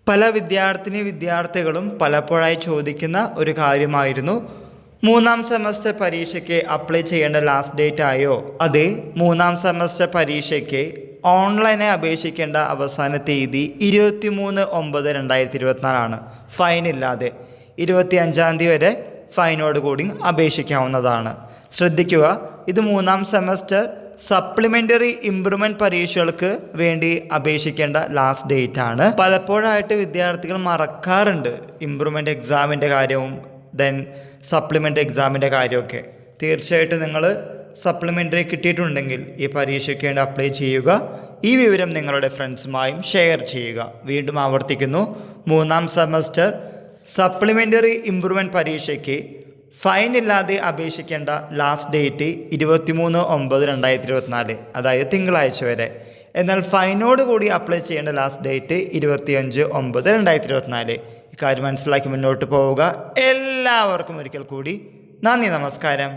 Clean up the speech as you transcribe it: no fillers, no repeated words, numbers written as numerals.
പല വിദ്യാർത്ഥികളും പലപ്പോഴായി ചോദിക്കുന്ന ഒരു കാര്യമായിരുന്നു, മൂന്നാം സെമസ്റ്റർ പരീക്ഷയ്ക്ക് അപ്ലൈ ചെയ്യേണ്ട ലാസ്റ്റ് ഡേറ്റ് ആയോ? അതെ, മൂന്നാം സെമസ്റ്റർ പരീക്ഷയ്ക്ക് ഓൺലൈനായി അപേക്ഷിക്കേണ്ട അവസാന തീയതി 23/9/2024 ഫൈൻ ഇല്ലാതെ 25 വരെ ഫൈനോട് കൂടി അപേക്ഷിക്കാവുന്നതാണ്. ശ്രദ്ധിക്കുക, ഇത് മൂന്നാം സെമസ്റ്റർ സപ്ലിമെൻ്ററി ഇംപ്രൂവ്മെൻറ്റ് പരീക്ഷകൾക്ക് വേണ്ടി അപേക്ഷിക്കേണ്ട ലാസ്റ്റ് ഡേറ്റ് ആണ്. പലപ്പോഴായിട്ട് വിദ്യാർത്ഥികൾ മറക്കാറുണ്ട് ഇംപ്രൂവ്മെൻറ്റ് എക്സാമിൻ്റെ കാര്യവും സപ്ലിമെൻ്ററി എക്സാമിൻ്റെ കാര്യമൊക്കെ. തീർച്ചയായിട്ടും നിങ്ങൾ സപ്ലിമെൻ്ററി കിട്ടിയിട്ടുണ്ടെങ്കിൽ ഈ പരീക്ഷയ്ക്ക് വേണ്ടി അപ്ലൈ ചെയ്യുക. ഈ വിവരം നിങ്ങളുടെ ഫ്രണ്ട്സുമായും ഷെയർ ചെയ്യുക. വീണ്ടും ആവർത്തിക്കുന്നു, മൂന്നാം സെമസ്റ്റർ സപ്ലിമെൻ്ററി ഇംപ്രൂവ്മെൻറ്റ് പരീക്ഷയ്ക്ക് ഫൈൻ ഇല്ലാതെ അപേക്ഷിക്കേണ്ട ലാസ്റ്റ് ഡേറ്റ് 23/9/2024, അതായത് തിങ്കളാഴ്ച വരെ. എന്നാൽ ഫൈനോട് കൂടി അപ്ലൈ ചെയ്യേണ്ട ലാസ്റ്റ് ഡേറ്റ് 25/9/2024. ഇക്കാര്യം മനസ്സിലാക്കി മുന്നോട്ട് പോവുക. എല്ലാവർക്കും ഒരിക്കൽ കൂടി നന്ദി, നമസ്കാരം.